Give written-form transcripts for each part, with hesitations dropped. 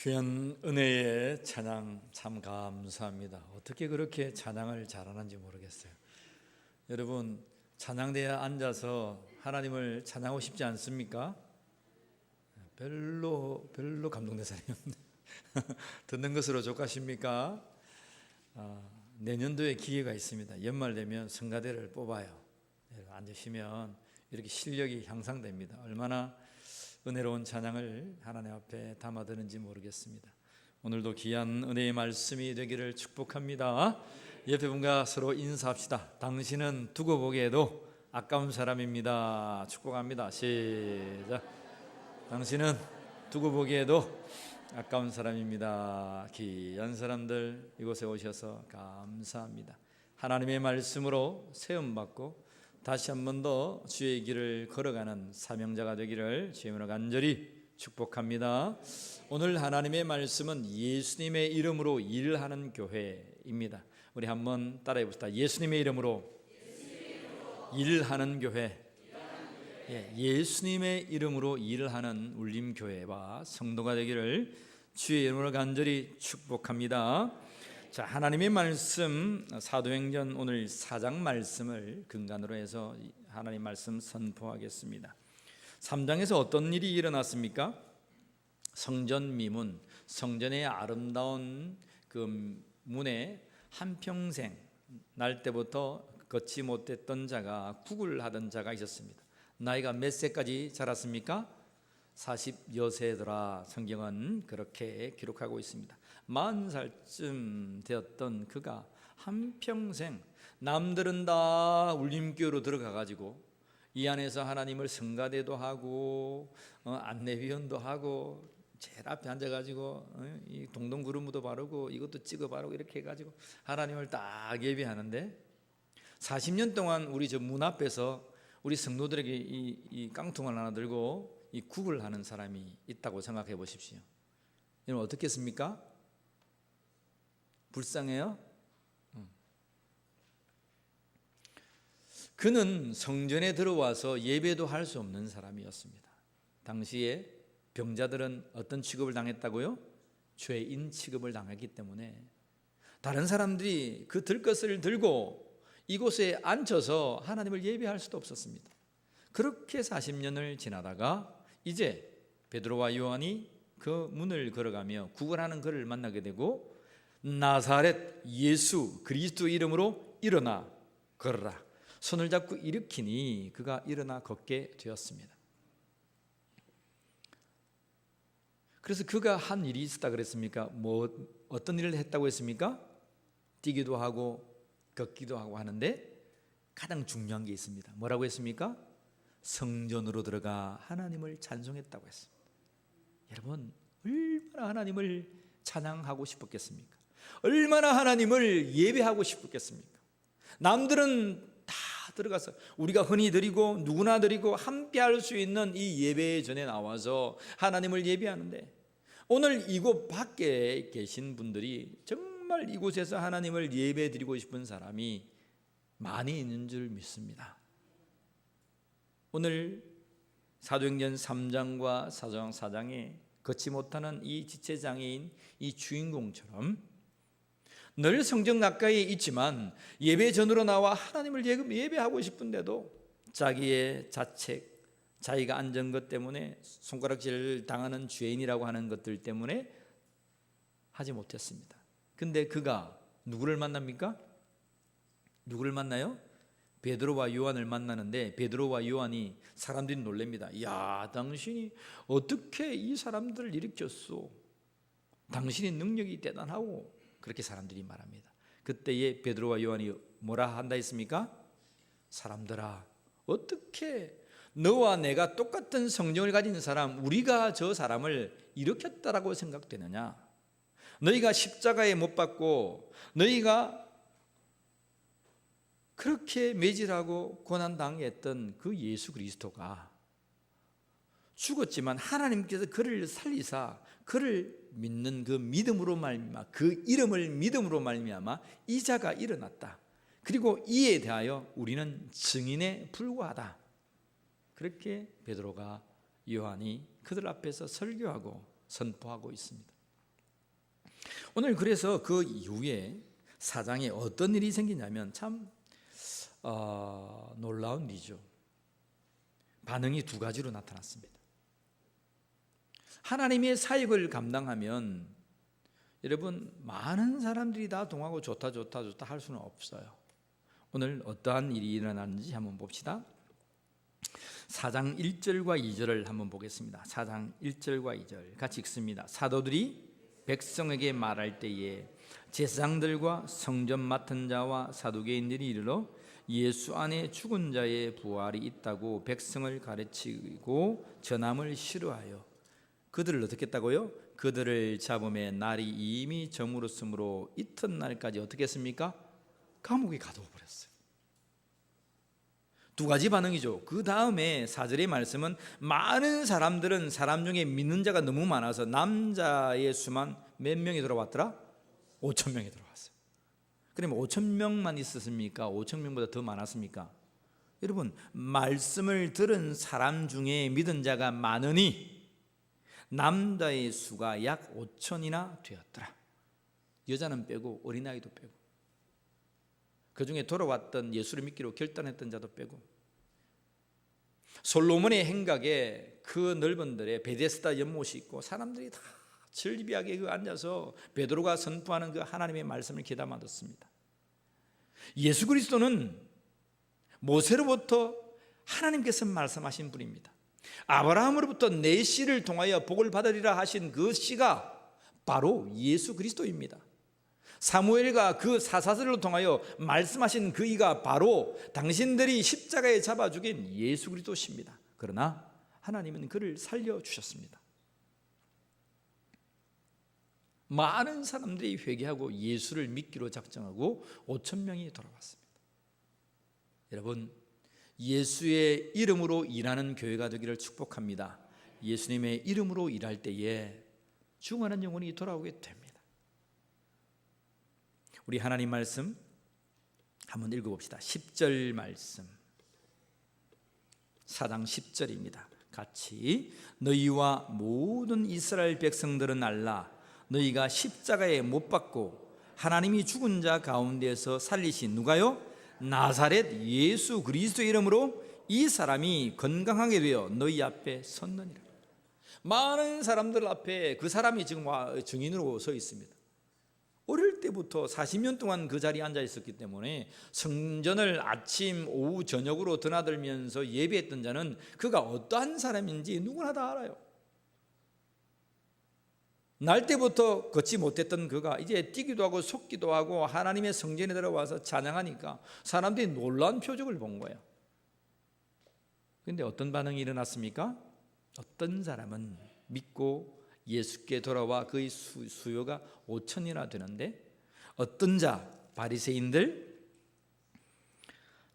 귀한 은혜의 찬양 참 감사합니다. 어떻게 그렇게 찬양을 잘하는지 모르겠어요. 여러분, 찬양대에 앉아서 하나님을 찬양하고 싶지 않습니까? 별로 감동된 사람이 없네. 듣는 것으로 족하십니까? 내년도에 기회가 있습니다. 연말 되면 성가대를 뽑아요. 앉으시면 이렇게 실력이 향상됩니다. 얼마나 은혜로운 찬양을 하나님 앞에 담아드는지 모르겠습니다. 오늘도 귀한 은혜의 말씀이 되기를 축복합니다. 옆에 분과 서로 인사합시다. 당신은 두고 보기에도 아까운 사람입니다. 축복합니다. 시작. 당신은 두고 보기에도 아까운 사람입니다. 귀한 사람들 이곳에 오셔서 감사합니다. 하나님의 말씀으로 세움받고 다시 한 번 더 주의 길을 걸어가는 사명자가 되기를 주님으로 간절히 축복합니다. 오늘 하나님의 말씀은 예수님의 이름으로 일하는 교회입니다. 우리 한번 따라해 봅시다. 예수님의 이름으로 일하는 교회. 예수님의 이름으로 일하는 울림교회와 성도가 되기를 주의 이름으로 간절히 축복합니다. 자, 하나님의 말씀 사도행전 오늘 4장 말씀을 근간으로 해서 하나님 말씀 선포하겠습니다. 3장에서 어떤 일이 일어났습니까? 성전 미문, 성전의 아름다운 그 문에 한평생 날 때부터 걷지 못했던 자가 구걸하던 자가 있었습니다. 나이가 몇 세까지 자랐습니까? 40여 세더라. 성경은 그렇게 기록하고 있습니다. 40살쯤 되었던 그가 한평생 남들은 다 울림교로 들어가 가지고 이 안에서 하나님을 성가대도 하고 안내위원도 하고 제일 앞에 앉아가지고 이 동동구름도 바르고 이것도 찍어 바르고 이렇게 해가지고 하나님을 딱 예배하는데 40년 동안 우리 저 문 앞에서 우리 성도들에게 이 깡통을 하나 들고 이 구걸 하는 사람이 있다고 생각해 보십시오. 여러분 어떻겠습니까? 불쌍해요? 그는 성전에 들어와서 예배도 할 수 없는 사람이었습니다. 당시에 병자들은 어떤 취급을 당했다고요? 죄인 취급을 당했기 때문에 다른 사람들이 그 들것을 들고 이곳에 앉혀서 하나님을 예배할 수도 없었습니다. 그렇게 40년을 지나다가 이제 베드로와 요한이 그 문을 걸어가며 구걸하는 그를 만나게 되고 나사렛 예수 그리스도 이름으로 일어나 걸어라. 손을 잡고 일으키니 그가 일어나 걷게 되었습니다. 그래서 그가 한 일이 있었다 그랬습니까? 어떤 일을 했다고 했습니까? 뛰기도 하고 걷기도 하고 하는데 가장 중요한 게 있습니다. 뭐라고 했습니까? 성전으로 들어가 하나님을 찬송했다고 했습니다. 여러분 얼마나 하나님을 찬양하고 싶었겠습니까? 얼마나 하나님을 예배하고 싶었겠습니까? 남들은 다 들어가서 우리가 흔히 드리고 누구나 드리고 함께 할 수 있는 이 예배 전에 나와서 하나님을 예배하는데 오늘 이곳 밖에 계신 분들이 정말 이곳에서 하나님을 예배 드리고 싶은 사람이 많이 있는 줄 믿습니다. 오늘 사도행전 3장과 4장에 걷지 못하는 이 지체장애인 이 주인공처럼 늘 성전 가까이에 있지만 예배 전으로 나와 하나님을 예배하고 싶은데도 자기의 자책, 자기가 앉은 것 때문에 손가락질 당하는 죄인이라고 하는 것들 때문에 하지 못했습니다. 근데 그가 누구를 만납니까? 누구를 만나요? 베드로와 요한을 만나는데 베드로와 요한이 사람들이 놀랍니다. 야, 당신이 어떻게 이 사람들을 일으켰소? 당신의 능력이 대단하고 그렇게 사람들이 말합니다. 그때에 베드로와 요한이 뭐라 한다 했습니까? 사람들아, 어떻게 너와 내가 똑같은 성령을 가진 사람 우리가 저 사람을 일으켰다라고 생각되느냐? 너희가 십자가에 못 박고 너희가 그렇게 매질하고 고난당했던 그 예수 그리스도가 죽었지만 하나님께서 그를 살리사 그를 믿는 그 믿음으로 말미암아 그 이름을 믿음으로 말미암아 이 자가 일어났다. 그리고 이에 대하여 우리는 증인에 불과하다. 그렇게 베드로가 요한이 그들 앞에서 설교하고 선포하고 있습니다. 오늘 그래서 그 이후에 사장에 어떤 일이 생기냐면 참 놀라운 일이죠. 반응이 두 가지로 나타났습니다. 하나님의 사역을 감당하면 여러분 많은 사람들이 다 동하고 좋다 할 수는 없어요. 오늘 어떠한 일이 일어나는지 한번 봅시다. 4장 1절과 2절을 한번 보겠습니다. 4장 1절과 2절 같이 읽습니다. 사도들이 백성에게 말할 때에 제사장들과 성전 맡은 자와 사두개인들이 이르러 예수 안에 죽은 자의 부활이 있다고 백성을 가르치고 전함을 싫어하여 그들을 어떻게 했다고요? 그들을 잡음에 날이 이미 저물었으므로 이튿날까지 어떻게 했습니까? 감옥에 가두어 버렸어요. 두 가지 반응이죠. 그 다음에 4절의 말씀은 많은 사람들은 사람 중에 믿는 자가 너무 많아서 남자의 수만 몇 명이 들어왔더라? 5천 명이 들어왔어요. 그러면 5천 명만 있었습니까? 5천 명보다 더 많았습니까? 여러분, 말씀을 들은 사람 중에 믿은 자가 많으니 남자의 수가 약 5천이나 되었더라. 여자는 빼고 어린아이도 빼고 그 중에 돌아왔던 예수를 믿기로 결단했던 자도 빼고 솔로몬의 행각에 그 넓은 들에 베데스다 연못이 있고 사람들이 다 즐비하게 앉아서 베드로가 선포하는 그 하나님의 말씀을 귀담아 듣습니다. 예수 그리스도는 모세로부터 하나님께서 말씀하신 분입니다. 아브라함으로부터 내 씨를 통하여 복을 받으리라 하신 그 씨가 바로 예수 그리스도입니다. 사무엘과 그 사사들을 통하여 말씀하신 그 이가 바로 당신들이 십자가에 잡아 죽인 예수 그리스도십니다. 그러나 하나님은 그를 살려주셨습니다. 많은 사람들이 회개하고 예수를 믿기로 작정하고 5천 명이 돌아왔습니다. 여러분, 예수의 이름으로 일하는 교회가 되기를 축복합니다. 예수님의 이름으로 일할 때에 죽어가는 영혼이 돌아오게 됩니다. 우리 하나님 말씀 한번 읽어봅시다. 10절 말씀 4장 10절입니다. 같이 너희와 모든 이스라엘 백성들은 알라 너희가 십자가에 못 박고 하나님이 죽은 자 가운데서 살리신 누가요? 나사렛 예수 그리스도 이름으로 이 사람이 건강하게 되어 너희 앞에 섰느니라. 많은 사람들 앞에 그 사람이 지금 증인으로 서 있습니다. 어릴 때부터 40년 동안 그 자리에 앉아 있었기 때문에 성전을 아침, 오후, 저녁으로 드나들면서 예배했던 자는 그가 어떠한 사람인지 누구나 다 알아요. 날 때부터 걷지 못했던 그가 이제 뛰기도 하고 솟기도 하고 하나님의 성전에 들어와서 찬양하니까 사람들이 놀라운 표적을 본 거예요. 그런데 어떤 반응이 일어났습니까? 어떤 사람은 믿고 예수께 돌아와 그의 수요가 5천이나 되는데 어떤 자, 바리새인들,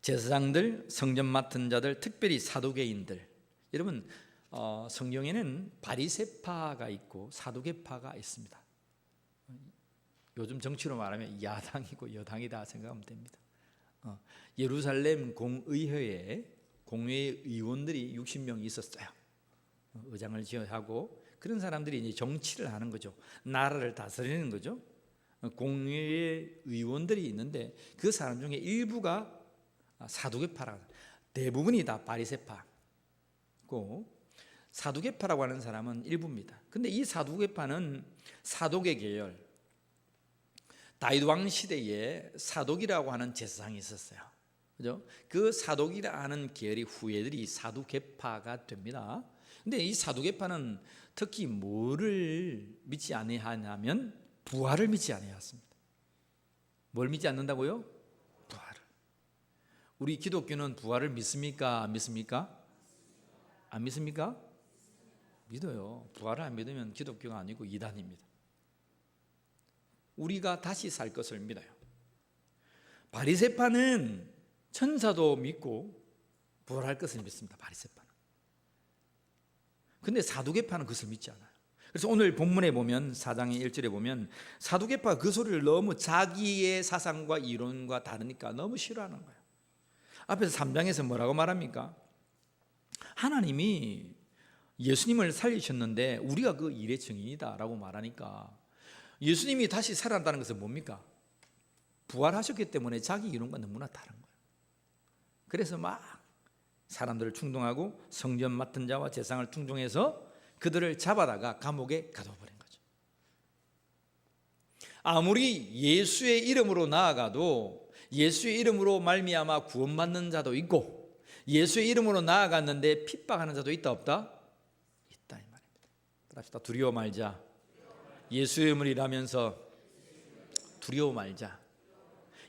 제사장들, 성전 맡은 자들, 특별히 사두개인들. 여러분, 성경에는 바리새파가 있고 사두개파가 있습니다. 요즘 정치로 말하면 야당이고 여당이다 생각하면 됩니다. 예루살렘 공의회에 공회 의원들이 60명이 있었어요. 의장을 지어하고 그런 사람들이 이제 정치를 하는 거죠. 나라를 다스리는 거죠. 공회 의원들이 있는데 그 사람 중에 일부가 사두개파라. 대부분이 다 바리새파고 사두개파라고 하는 사람은 일부입니다. 근데 이 사두개파는 사독의 계열, 다윗 왕 시대에 사독이라고 하는 제사장이 있었어요. 그죠? 그 사독이라 하는 계열의 후예들이 사두개파가 됩니다. 근데 이 사두개파는 특히 뭐를 믿지 아니하냐면 부활을 믿지 아니하였습니다. 뭘 믿지 않는다고요? 부활을. 우리 기독교는 부활을 믿습니까? 안 믿습니까? 안 믿습니까? 믿어요. 부활을 안 믿으면 기독교가 아니고 이단입니다. 우리가 다시 살 것을 믿어요. 바리새파는 천사도 믿고 부활할 것을 믿습니다. 바리새파는. 근데 사두개파는 그것을 믿지 않아요. 그래서 오늘 본문에 보면 4장의 1절에 보면 사두개파가 그 소리를 너무 자기의 사상과 이론과 다르니까 너무 싫어하는 거예요. 앞에서 3장에서 뭐라고 말합니까? 하나님이 예수님을 살리셨는데 우리가 그 일의 증인이다 라고 말하니까 예수님이 다시 살아난다는 것은 뭡니까? 부활하셨기 때문에 자기 이론과 너무나 다른 거예요. 그래서 막 사람들을 충동하고 성전 맡은 자와 제상을 충동해서 그들을 잡아다가 감옥에 가둬버린 거죠. 아무리 예수의 이름으로 나아가도 예수의 이름으로 말미암아 구원받는 자도 있고 예수의 이름으로 나아갔는데 핍박하는 자도 있다 없다? 있다 이 말입니다. 따라합시다. 두려워 말자. 예수의 이름을 일하면서 두려워 말자.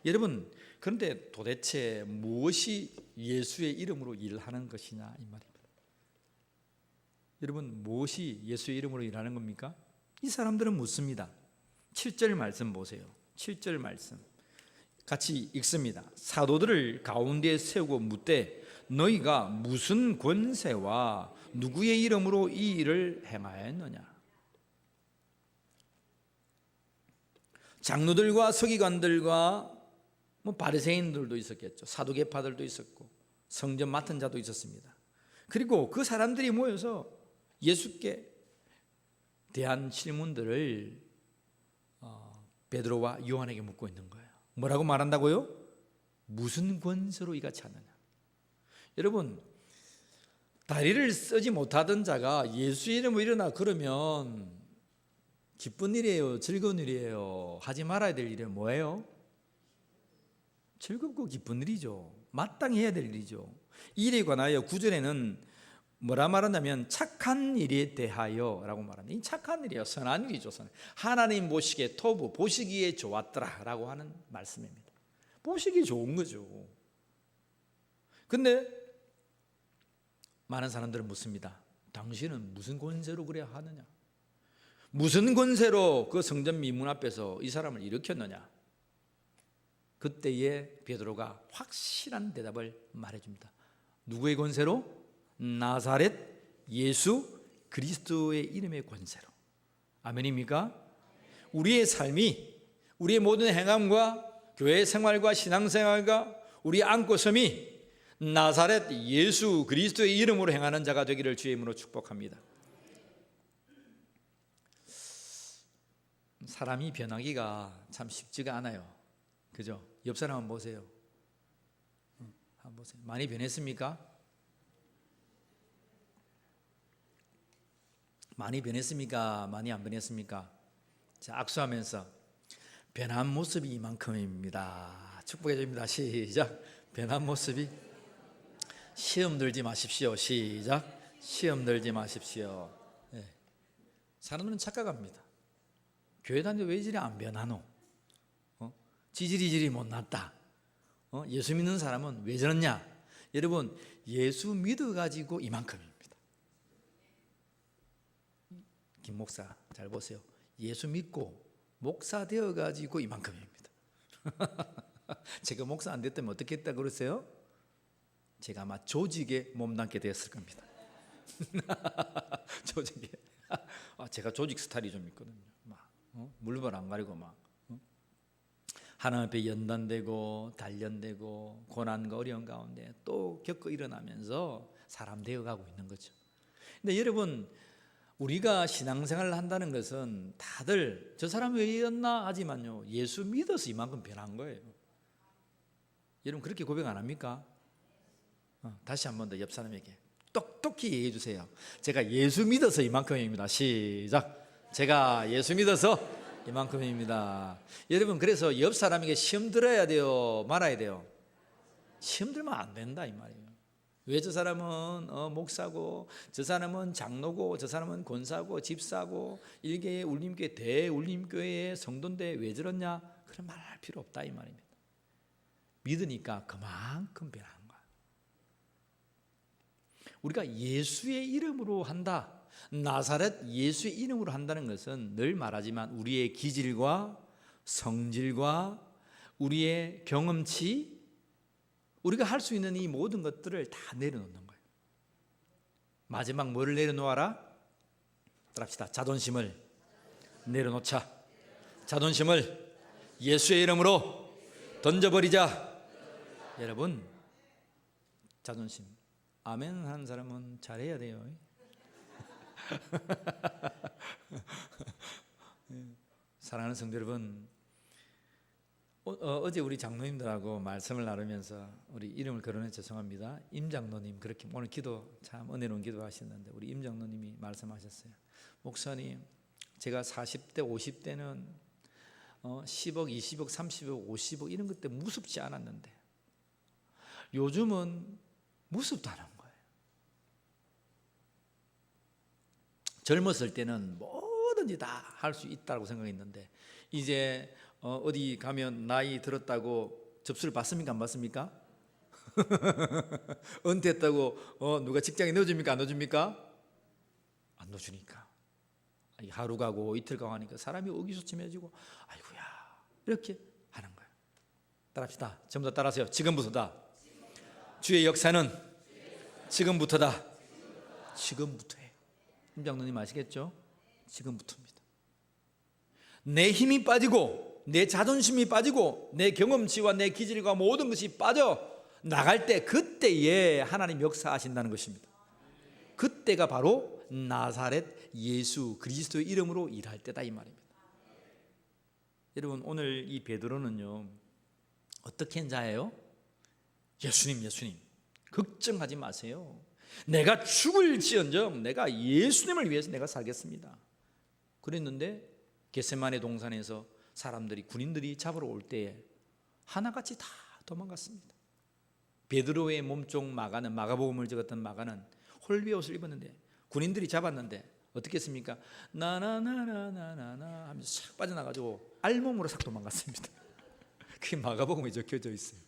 여러분, 그런데 도대체 무엇이 예수의 이름으로 일하는 것이냐 이 말입니다. 여러분, 무엇이 예수의 이름으로 일하는 겁니까? 이 사람들은 묻습니다. 7절 말씀 보세요. 7절 말씀 같이 읽습니다. 사도들을 가운데에 세우고 묻되 너희가 무슨 권세와 누구의 이름으로 이 일을 행하였느냐? 장로들과 서기관들과 바리새인들도 있었겠죠. 사두개파들도 있었고 성전 맡은 자도 있었습니다. 그리고 그 사람들이 모여서 예수께 대한 질문들을 베드로와 요한에게 묻고 있는 거예요. 뭐라고 말한다고요? 무슨 권세로 이같이 하느냐? 여러분, 다리를 쓰지 못하던 자가 예수의 이름으로 일어나 그러면 기쁜 일이에요? 즐거운 일이에요? 하지 말아야 될 일은 뭐예요? 즐겁고 기쁜 일이죠. 마땅히 해야 될 일이죠. 이 일에 관하여 9절에는 뭐라 말하냐면 착한 일에 대하여 라고 말합니다. 이 착한 일이에요. 선한 일이죠. 하나님 보시기에 토부, 보시기에 좋았더라 라고 하는 말씀입니다. 보시기에 좋은 거죠. 근데 많은 사람들은 묻습니다. 당신은 무슨 권세로 그래야 하느냐? 무슨 권세로 그 성전 미문 앞에서 이 사람을 일으켰느냐? 그때에 베드로가 확실한 대답을 말해줍니다. 누구의 권세로? 나사렛 예수 그리스도의 이름의 권세로. 아멘입니까? 우리의 삶이, 우리의 모든 행함과 교회 생활과 신앙생활과 우리 안고섬이 나사렛 예수 그리스도의 이름으로 행하는 자가 되기를 주의 이름으로 축복합니다. 사람이 변하기가 참 쉽지가 않아요. 그죠? 옆 사람 한번 보세요. 한번 보세요. 많이 변했습니까? 많이 변했습니까? 많이 안 변했습니까? 자, 악수하면서 변한 모습이 이만큼입니다. 축복해 줍니다. 시작. 변한 모습이. 시험 들지 마십시오. 시작. 시험 들지 마십시오. 네. 사람들은 착각합니다. 교회 다니는데 왜 이리 안 변하노? 지지리지리 못났다. 예수 믿는 사람은 왜 저러냐? 여러분, 예수 믿어가지고 이만큼입니다. 김 목사 잘 보세요. 예수 믿고 목사 되어가지고 이만큼입니다. 제가 목사 안 됐다면 어떻게 했다 그러세요? 제가 아마 조직에 몸담게 되었을 겁니다. 조직에. 제가 조직 스타일이 좀 있거든요. 물불 안 가리고 막 하나님 앞에 연단되고 단련되고 고난과 어려운 가운데 또 겪고 일어나면서 사람 되어가고 있는 거죠. 근데 여러분, 우리가 신앙생활을 한다는 것은 다들 저 사람 왜 이랬나 하지만요, 예수 믿어서 이만큼 변한 거예요. 여러분 그렇게 고백 안 합니까? 다시 한 번 더 옆 사람에게 똑똑히 얘기해 주세요. 제가 예수 믿어서 이만큼입니다. 시작. 제가 예수 믿어서 이만큼입니다. 여러분, 그래서 옆 사람에게 시험 들어야 돼요? 말아야 돼요? 시험 들면 안 된다 이 말이에요. 왜 저 사람은 목사고, 저 사람은 장로고, 저 사람은 권사고, 집사고, 일개의 울림교회 대울림교회의 성도인데 왜 저러냐? 그런 말 할 필요 없다 이 말입니다. 믿으니까 그만큼 변한 거야. 우리가 예수의 이름으로 한다, 나사렛 예수의 이름으로 한다는 것은 늘 말하지만 우리의 기질과 성질과 우리의 경험치, 우리가 할 수 있는 이 모든 것들을 다 내려놓는 거예요. 마지막 뭐를 내려놓아라? 따라합시다. 자존심을 내려놓자. 자존심을 예수의 이름으로 던져버리자. 여러분, 자존심 아멘 하는 사람은 잘해야 돼요. 사랑하는 성도 여러분, 어제 우리 장로님들하고 말씀을 나누면서 우리 이름을 거론해 죄송합니다. 임 장로님 그렇게 오늘 기도 참 은혜로운 기도하셨는데 우리 임 장로님이 말씀하셨어요. 목사님, 제가 40대 50대는 10억 20억 30억 50억 이런 것 때문에 무섭지 않았는데 요즘은 무섭다는 거예요. 젊었을 때는 뭐든지 다 할 수 있다고 생각했는데 이제 어디 가면 나이 들었다고 접수를 받습니까? 안 받습니까? 은퇴했다고 누가 직장에 넣어줍니까? 안 넣어줍니까? 안 넣어주니까 하루 가고 이틀 가고 하니까 사람이 의기소침해지고 아이고야 이렇게 하는 거예요. 따라합시다. 전부 다 따라하세요. 지금부터다. 주의 역사는 지금부터다. 지금부터예요. 임 장로님 아시겠죠? 지금부터입니다. 내 힘이 빠지고 내 자존심이 빠지고 내 경험치와 내 기질과 모든 것이 빠져 나갈 때 그때에 하나님 역사하신다는 것입니다. 그때가 바로 나사렛 예수 그리스도의 이름으로 일할 때다 이 말입니다. 여러분, 오늘 이 베드로는요 어떻게 한 자예요? 예수님 걱정하지 마세요. 내가 죽을지언정 내가 예수님을 위해서 내가 살겠습니다. 그랬는데 겟세마네 동산에서 사람들이 군인들이 잡으러 올 때에 하나같이 다 도망갔습니다. 베드로의 몸쪽 마가복음을 적었던 마가는 홀비의 옷을 입었는데 군인들이 잡았는데 어떻게 했습니까? 나나나나나나 하면서 싹 빠져나가지고 알몸으로 싹 도망갔습니다. 그게 마가복음에 적혀져 있어요.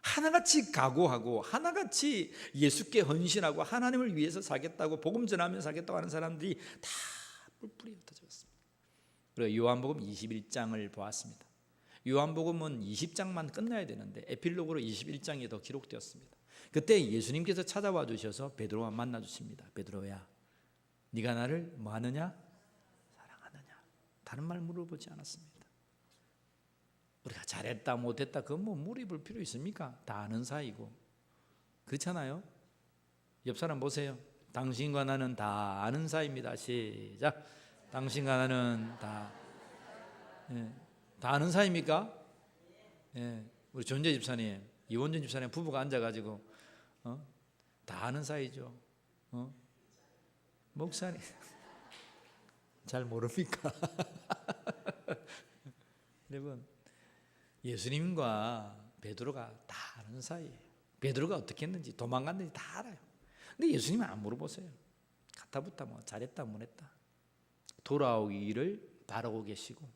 하나같이 각오하고 하나같이 예수께 헌신하고 하나님을 위해서 살겠다고 복음 전하며 살겠다고 하는 사람들이 다 뿔뿔이 흩어졌습니다. 그리고 요한복음 21장을 보았습니다. 요한복음은 20장만 끝나야 되는데 에필로그로 21장이 더 기록되었습니다. 그때 예수님께서 찾아와 주셔서 베드로와 만나 주십니다. 베드로야, 네가 나를 뭐하느냐? 사랑하느냐? 다른 말 물어보지 않았습니다. 우리가 잘했다 못했다 그건 뭐 물어볼 필요 있습니까? 다 아는 사이고. 그렇잖아요. 옆 사람 보세요. 당신과 나는 다 아는 사이입니다. 시작. 당신과 나는 다 아는 사이입니까? 우리 존재 집사님, 이원준 집사님 부부가 앉아가지고 다 아는 사이죠. 목사님 잘 모릅니까? 여러분, 예수님과 베드로가 다 아는 사이예요. 베드로가 어떻게 했는지 도망갔는지 다 알아요. 근데 예수님은 안 물어보세요. 가타부타 뭐 잘했다 못했다. 돌아오기를 바라고 계시고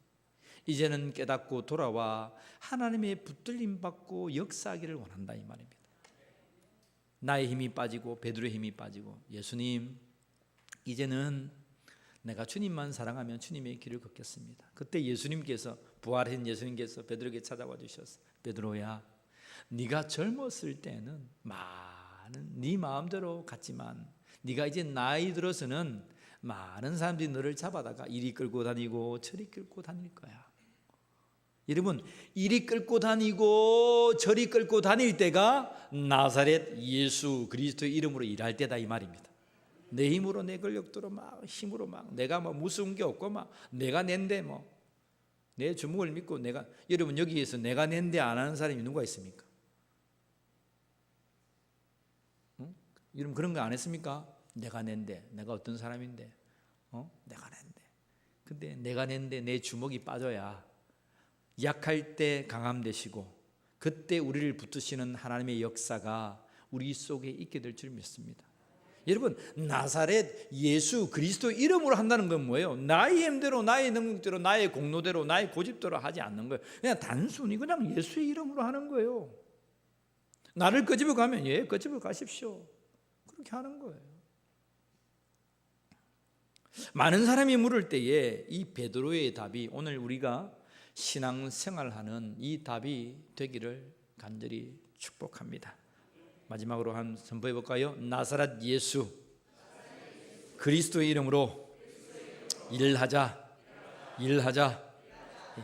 이제는 깨닫고 돌아와 하나님의 붙들림 받고 역사하기를 원한다 이 말입니다. 나의 힘이 빠지고 베드로의 힘이 빠지고 예수님 이제는 내가 주님만 사랑하면 주님의 길을 걷겠습니다. 그때 예수님께서 부활한 예수님께서 베드로에게 찾아와 주셔서 베드로야, 네가 젊었을 때는 많은 네 마음대로 갔지만 네가 이제 나이 들어서는 많은 사람들이 너를 잡아다가 이리 끌고 다니고 저리 끌고 다닐 거야. 여러분, 이리 끌고 다니고 저리 끌고 다닐 때가 나사렛 예수 그리스도의 이름으로 일할 때다 이 말입니다. 내 힘으로 내 권력대로 막 힘으로 막 내가 뭐 무서운 게 없고 막 내가 낸데 뭐 내 주먹을 믿고 내가 여러분 여기에서 내가 낸데 안 하는 사람이 누가 있습니까? 여러분 그런 거 안 했습니까? 내가 낸데 내가 어떤 사람인데 내가 낸데 근데 내가 낸데 내 주먹이 빠져야 약할 때 강함 되시고 그때 우리를 붙드시는 하나님의 역사가 우리 속에 있게 될 줄 믿습니다. 여러분, 나사렛 예수 그리스도 이름으로 한다는 건 뭐예요? 나의 힘대로 나의 능력대로 나의 공로대로 나의 고집대로 하지 않는 거예요. 그냥 단순히 그냥 예수의 이름으로 하는 거예요. 나를 끄집어 가면 예 끄집어 가십시오. 그렇게 하는 거예요. 많은 사람이 물을 때에 이 베드로의 답이 오늘 우리가 신앙생활하는 이 답이 되기를 간절히 축복합니다. 마지막으로 한 선포해 볼까요? 나사렛 예수 그리스도의 이름으로 일하자.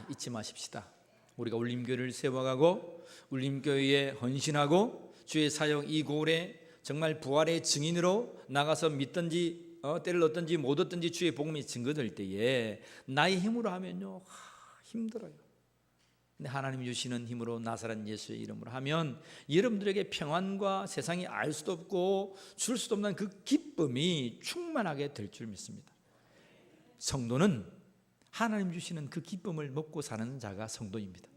잊지 마십시다. 우리가 울림교회를 세워가고 울림교회에 헌신하고 주의 사역 이 고을에 정말 부활의 증인으로 나가서 믿든지 때를 얻든지 못 얻든지 주의 복음이 증거될 때에 나의 힘으로 하면요 힘들어요. 근데 하나님이 주시는 힘으로 나사렛 예수의 이름으로 하면 여러분들에게 평안과 세상이 알 수도 없고 줄 수도 없는 그 기쁨이 충만하게 될 줄 믿습니다. 성도는 하나님 주시는 그 기쁨을 먹고 사는 자가 성도입니다.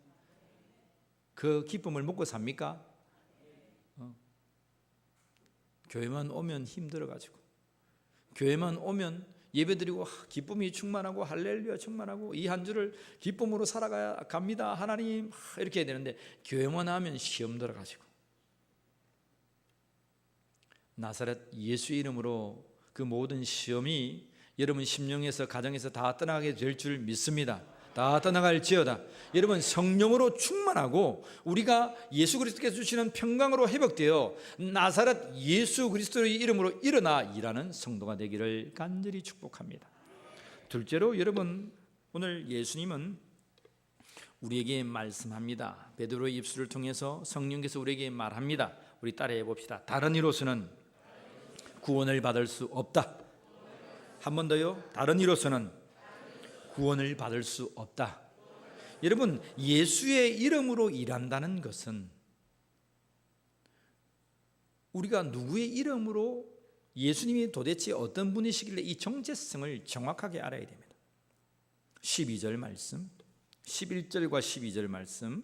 그 기쁨을 먹고 삽니까? 교회만 오면 힘들어가지고, 교회만 오면 예배드리고 기쁨이 충만하고 할렐루야 충만하고 이 한 주를 기쁨으로 살아가야 갑니다 하나님 이렇게 해야 되는데, 교회만 하면 시험 들어가지고. 나사렛 예수 이름으로 그 모든 시험이 여러분 심령에서 가정에서 다 떠나게 될 줄 믿습니다. 다 떠나갈지어다. 여러분 성령으로 충만하고 우리가 예수 그리스도께서 주시는 평강으로 회복되어 나사렛 예수 그리스도의 이름으로 일어나 일하는 성도가 되기를 간절히 축복합니다. 둘째로 여러분, 오늘 예수님은 우리에게 말씀합니다. 베드로의 입술을 통해서 성령께서 우리에게 말합니다. 우리 따라해 봅시다. 다른 이로서는 구원을 받을 수 없다. 한 번 더요. 다른 이로서는 구원을 받을 수 없다. 여러분, 예수의 이름으로 일한다는 것은 우리가 누구의 이름으로, 예수님이 도대체 어떤 분이시길래 이 정체성을 정확하게 알아야 됩니다. 12절 말씀, 11절과 12절 말씀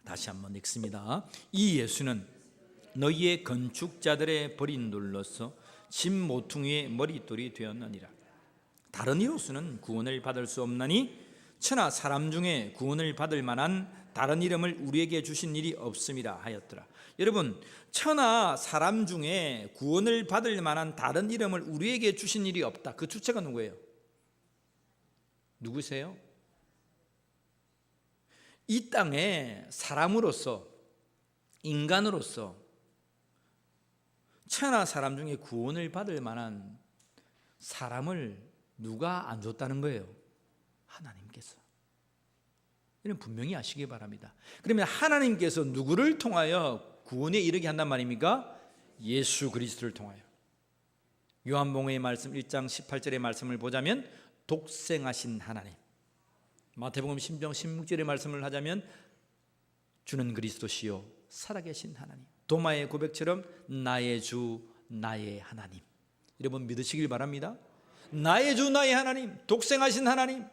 다시 한번 읽습니다. 이 예수는 너희의 건축자들의 버린 돌로서 집 모퉁이의 머릿돌이 되었느니라. 다른 이로서는 구원을 받을 수 없나니 천하 사람 중에 구원을 받을 만한 다른 이름을 우리에게 주신 일이 없음이라 하였더라. 여러분, 천하 사람 중에 구원을 받을 만한 다른 이름을 우리에게 주신 일이 없다. 그 주체가 누구예요? 누구세요? 이 땅에 사람으로서, 인간으로서 천하 사람 중에 구원을 받을 만한 사람을 누가 안 줬다는 거예요? 하나님께서. 이는 분명히 아시기 바랍니다. 그러면 하나님께서 누구를 통하여 구원에 이르게 한단 말입니까? 예수 그리스도를 통하여. 요한복음의 말씀 1장 18절의 말씀을 보자면 독생하신 하나님, 마태복음 10장 16절의 말씀을 하자면 주는 그리스도시요 살아계신 하나님, 도마의 고백처럼 나의 주 나의 하나님. 여러분 믿으시길 바랍니다. 나의 주 나의 하나님, 독생하신 하나님,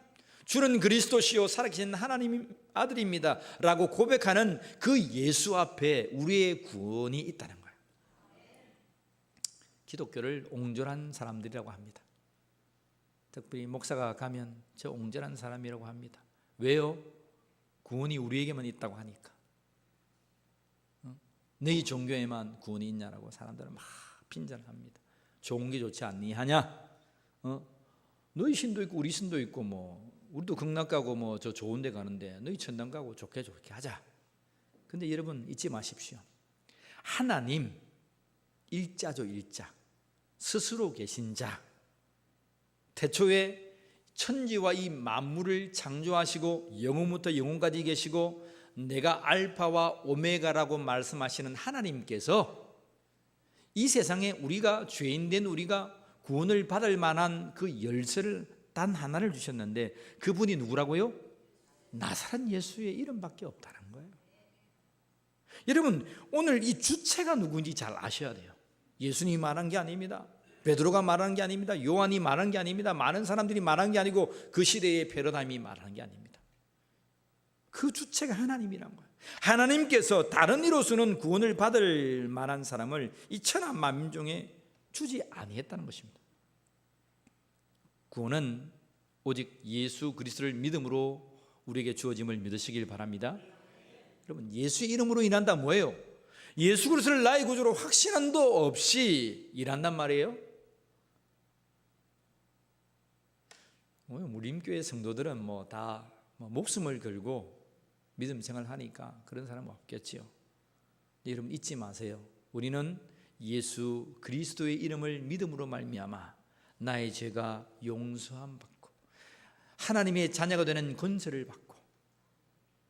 주는 그리스도시요 살아계신 하나님 아들입니다 라고 고백하는 그 예수 앞에 우리의 구원이 있다는 거예요. 기독교를 옹졸한 사람들이라고 합니다. 특별히 목사가 가면 저 옹졸한 사람이라고 합니다. 왜요? 구원이 우리에게만 있다고 하니까. 너희 종교에만 구원이 있냐라고 사람들은 막 빈잔합니다. 좋은 게 좋지 않니 하냐? 너희 신도 있고 우리 신도 있고 뭐 우리도 극락 가고 뭐 저 좋은 데 가는데 너희 천당 가고 좋게 하자. 근데 여러분 잊지 마십시오. 하나님 일자죠. 일자. 스스로 계신 자. 태초에 천지와 이 만물을 창조하시고 영원부터 영원까지 계시고 내가 알파와 오메가라고 말씀하시는 하나님께서 이 세상에 우리가 죄인된 우리가 구원을 받을 만한 그 열쇠를 단 하나를 주셨는데 그분이 누구라고요? 나사렛 예수의 이름밖에 없다는 거예요. 여러분 오늘 이 주체가 누구인지 잘 아셔야 돼요. 예수님이 말한 게 아닙니다. 베드로가 말한 게 아닙니다. 요한이 말한 게 아닙니다. 많은 사람들이 말한 게 아니고 그 시대의 패러다임이 말한 게 아닙니다. 그 주체가 하나님이란 거예요. 하나님께서 다른 이로서는 구원을 받을 만한 사람을 이 천하 만민중에 주지 아니했다는 것입니다. 구원은 오직 예수 그리스도를 믿음으로 우리에게 주어짐을 믿으시길 바랍니다. 여러분 예수 이름으로 일한다 뭐예요? 예수 그리스도를 나의 구주로 확신한도 없이 일한단 말이에요. 무림교회 성도들은 뭐 다 목숨을 걸고 믿음 생활을 하니까 그런 사람은 없겠지요. 여러분 잊지 마세요. 우리는 예수 그리스도의 이름을 믿음으로 말미암아 나의 죄가 용서함 받고 하나님의 자녀가 되는 권세를 받고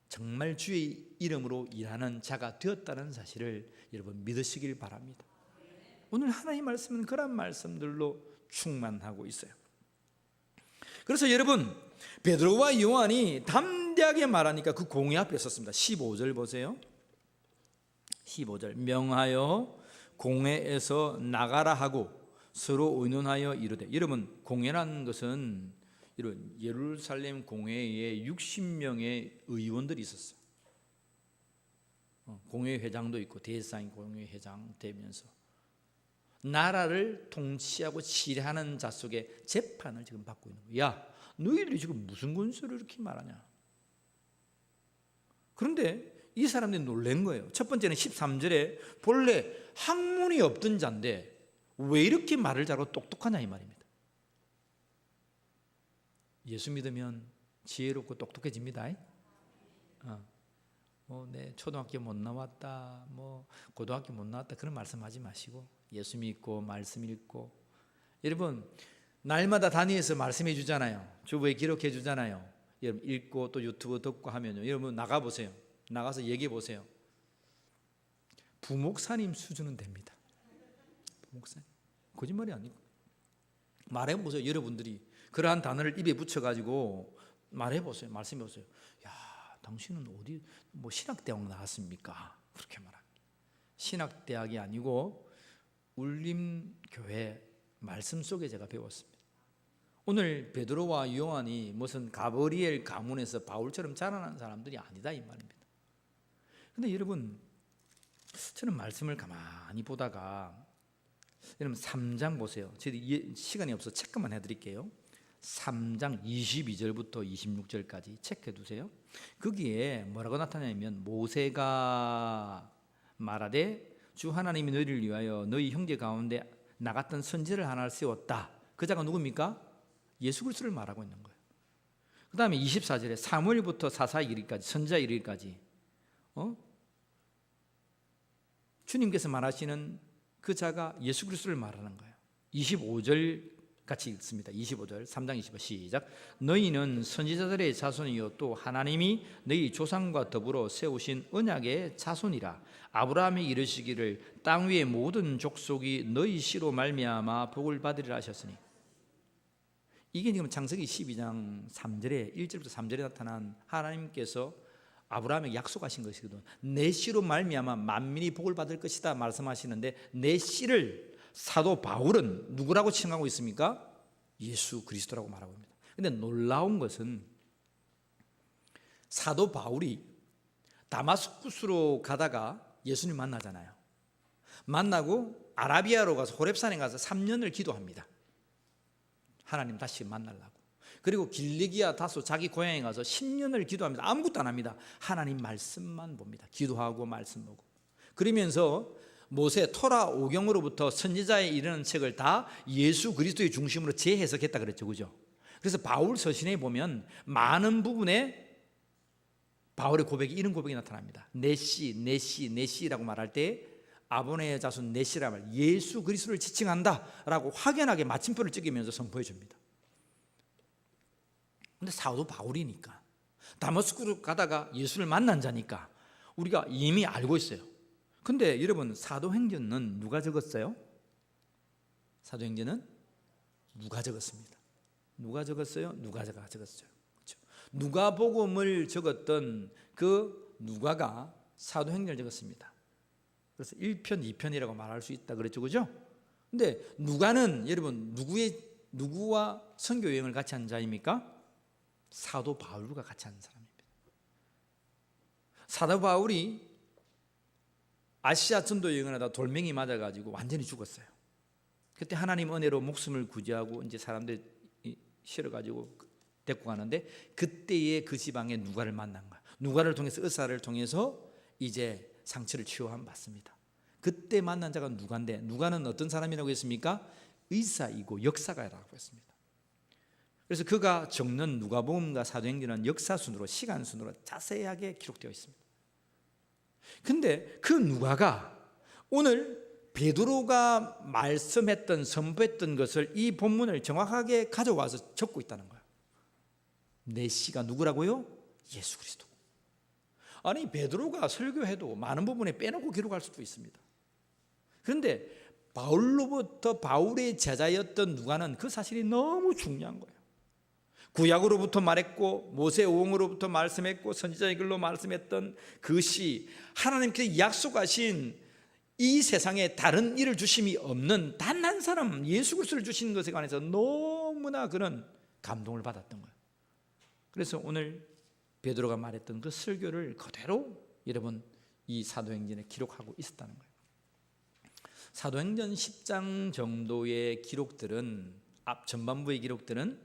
정말 주의 이름으로 일하는 자가 되었다는 사실을 여러분 믿으시길 바랍니다. 오늘 하나님 말씀은 그런 말씀들로 충만하고 있어요. 그래서 여러분, 베드로와 요한이 담대하게 말하니까 그 공회 앞에 섰습니다. 15절 보세요. 15절, 명하여 공회에서 나가라 하고 서로 의논하여 이르되. 여러분, 공회라는 것은 이런 예루살렘 공회에 60명의 의원들이 있었어요. 공회 회장도 있고 대사인 공회 회장 되면서 나라를 통치하고 지배하는 자 속에 재판을 지금 받고 있는 거예요. 야, 너희들이 지금 무슨 권세를 이렇게 말하냐? 그런데 이 사람들이 놀란 거예요. 첫 번째는 13절에 본래 학문이 없던 자인데 왜 이렇게 말을 잘하고 똑똑하냐 이 말입니다. 예수 믿으면 지혜롭고 똑똑해집니다. 네, 초등학교 못 나왔다, 고등학교 못 나왔다 그런 말씀하지 마시고 예수 믿고 말씀 읽고. 여러분, 날마다 단위에서 말씀해 주잖아요. 주보에 기록해 주잖아요. 여러분 읽고 또 유튜브 듣고 하면요, 여러분 나가 보세요. 나가서 얘기해 보세요. 부목사님 수준은 됩니다. 부목사님, 거짓말이 아니고 말해 보세요. 여러분들이 그러한 단어를 입에 붙여 가지고 말해 보세요. 말씀해 보세요. 야, 당신은 어디 신학대학 나왔습니까? 그렇게 말합니다. 신학대학이 아니고 울림교회 말씀 속에 제가 배웠습니다. 오늘 베드로와 요한이 무슨 가브리엘 가문에서 바울처럼 자라난 사람들이 아니다 이 말입니다. 근데 여러분, 저는 말씀을 가만히 보다가 여러분 3장 보세요. 저희 시간이 없어서 체크만 해드릴게요. 3장 22절부터 26절까지 체크해 두세요. 거기에 뭐라고 나타나냐면 모세가 말하되 주 하나님이 너희를 위하여 너희 형제 가운데 나갔던 선지자를 하나를 세웠다. 그 자가 누굽니까? 예수 그리스도를 말하고 있는 거예요. 그 다음에 24절에 사무엘부터 사사 이르기까지, 선지자 이르기까지 주님께서 말하시는 그 자가 예수 그리스도를 말하는 거예요. 25절 같이 읽습니다. 25절 3장 25절 시작. 너희는 선지자들의 자손이요 또 하나님이 너희 조상과 더불어 세우신 언약의 자손이라. 아브라함이 이르시기를 땅 위의 모든 족속이 너희 씨로 말미암아 복을 받으리라 하셨으니. 이게 지금 창세기 12장 3절에 1절부터 3절에 나타난 하나님께서 아브라함에게 약속하신 것이거든. 내 씨로 말미암아 만민이 복을 받을 것이다 말씀하시는데, 내 씨를 사도 바울은 누구라고 칭하고 있습니까? 예수 그리스도라고 말하고 있습니다. 근데 놀라운 것은 사도 바울이 다마스쿠스로 가다가 예수님 만나잖아요. 만나고 아라비아로 가서 호렙산에 가서 3년을 기도합니다. 하나님 다시 만나려고. 그리고 길리기아 다소 자기 고향에 가서 10년을 기도합니다. 아무것도 안 합니다. 하나님 말씀만 봅니다. 기도하고 말씀 보고. 그러면서 모세 토라 오경으로부터 선지자에 이르는 책을 다 예수 그리스도의 중심으로 재해석했다 그랬죠, 그죠? 그래서 바울 서신에 보면 많은 부분에 바울의 고백이 이런 고백이 나타납니다. 내 씨라고 말할 때 아브라함의 자손 내 씨라 말, 예수 그리스도를 지칭한다라고 확연하게 마침표를 찍으면서 선포해 줍니다. 근데 사도 바울이니까, 다마스쿠스로 가다가 예수를 만난 자니까 우리가 이미 알고 있어요. 근데 여러분, 사도행전은 누가 적었어요? 사도행전은 누가 적었습니다. 누가 적었어요? 누가가 적었어요. 그렇죠? 누가복음을 적었던 그 누가가 사도행전을 적었습니다. 그래서 1편, 2편이라고 말할 수 있다 그랬죠, 그죠? 근데 누가는 여러분 누구와 선교 여행을 같이 한 자입니까? 사도 바울과 같이 한 사람입니다. 사도 바울이 아시아 전도 여행을 하다 돌멩이 맞아가지고 완전히 죽었어요. 그때 하나님 은혜로 목숨을 구제하고 이제 사람들 실어가지고 데리고 가는데, 그때의 그 지방에 누가를 만난 거야. 누가를 통해서, 의사를 통해서 이제 상처를 치유함 받습니다. 그때 만난 자가 누가인데, 누가는 어떤 사람이라고 했습니까? 의사이고 역사가라고 했습니다. 그래서 그가 적는 누가복음과 사도행전은 역사순으로, 시간순으로 자세하게 기록되어 있습니다. 근데 그 누가가 오늘 베드로가 말씀했던, 선포했던 것을, 이 본문을 정확하게 가져와서 적고 있다는 거예요. 내 씨가 누구라고요? 예수 그리스도. 아니, 베드로가 설교해도 많은 부분에 빼놓고 기록할 수도 있습니다. 그런데 바울로부터 바울의 제자였던 누가는 그 사실이 너무 중요한 거예요. 구약으로부터 말했고 모세 오응으로부터 말씀했고 선지자의 글로 말씀했던 그것이 하나님께서 약속하신 이 세상에 다른 일을 주심이 없는 단 한 사람 예수 그리스도를 주시는 것에 관해서 너무나 그런 감동을 받았던 거예요. 그래서 오늘 베드로가 말했던 그 설교를 그대로 여러분 이 사도행전에 기록하고 있었다는 거예요. 사도행전 10장 정도의 기록들은 앞 전반부의 기록들은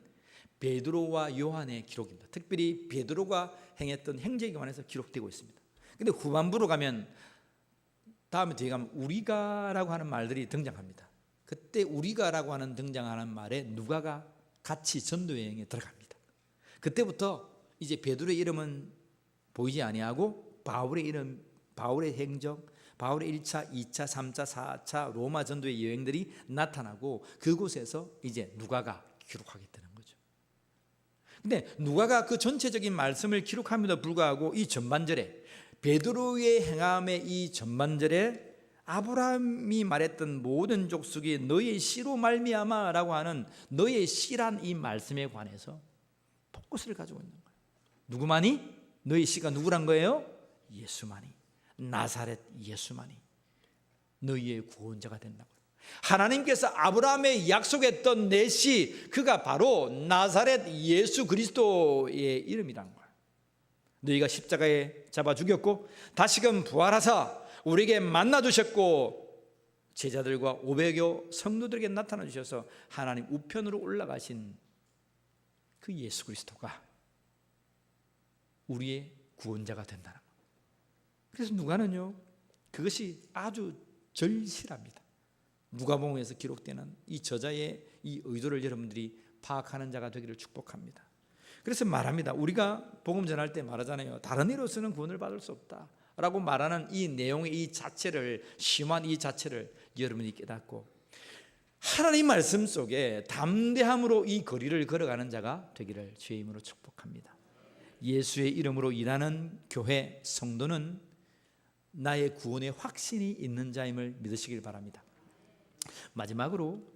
베드로와 요한의 기록입니다. 특별히 베드로가 행했던 행적에 관해서 기록되고 있습니다. 근데 후반부로 가면 다음에 뒤에 가면 우리가라고 하는 말들이 등장합니다. 그때 우리가라고 하는 등장하는 말에 누가가 같이 전도 여행에 들어갑니다. 그때부터 이제 베드로의 이름은 보이지 아니하고 바울의 이름, 바울의 행적, 바울의 1차, 2차, 3차, 4차 로마 전도의 여행들이 나타나고 그곳에서 이제 누가가 기록하게 되는 거죠. 근데 누가가 그 전체적인 말씀을 기록함에도 불구하고 이 전반절에 베드로의 행함의 이 전반절에 아브라함이 말했던 모든 족속이 너의 씨로 말미암아라고 하는 너의 씨란 이 말씀에 관해서 포커스를 가지고 있는 거예요. 누구만이? 너의 씨가 누구란 거예요? 예수만이, 나사렛 예수만이 너희의 구원자가 된다고. 하나님께서 아브라함에 약속했던 내 씨, 그가 바로 나사렛 예수 그리스도의 이름이란 거예요. 너희가 십자가에 잡아 죽였고 다시금 부활하사 우리에게 만나 주셨고 제자들과 500여 성도들에게 나타나 주셔서 하나님 우편으로 올라가신 그 예수 그리스도가 우리의 구원자가 된다는 거예요. 그래서 누가는요 그것이 아주 절실합니다. 누가복음에서 기록되는 이 저자의 이 의도를 여러분들이 파악하는 자가 되기를 축복합니다. 그래서 말합니다. 우리가 복음 전할 때 말하잖아요. 다른 이로서는 구원을 받을 수 없다 라고 말하는 이 내용의 이 자체를, 심한 이 자체를 여러분이 깨닫고 하나님 말씀 속에 담대함으로 이 거리를 걸어가는 자가 되기를 주의 이름으로 축복합니다. 예수의 이름으로 일하는 교회 성도는 나의 구원의 확신이 있는 자임을 믿으시길 바랍니다. 마지막으로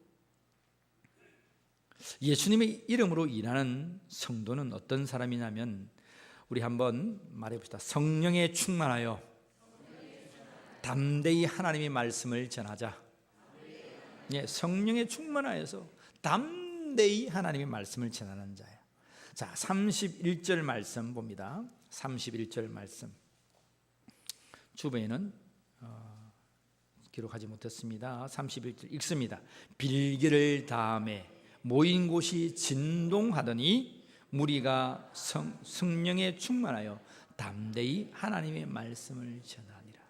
예수님의 이름으로 일하는 성도는 어떤 사람이냐면 우리 한번 말해봅시다. 성령에 충만하여 담대히 하나님의 말씀을 전하자. 예, 성령에 충만하여서 담대히 하나님의 말씀을 전하는 자예요. 자, 31절 말씀 봅니다. 31절 말씀 주변에는 기록하지 못했습니다. 31절 읽습니다. 빌기를 다음에 모인 곳이 진동하더니 무리가 성령에 충만하여 담대히 하나님의 말씀을 전하니라.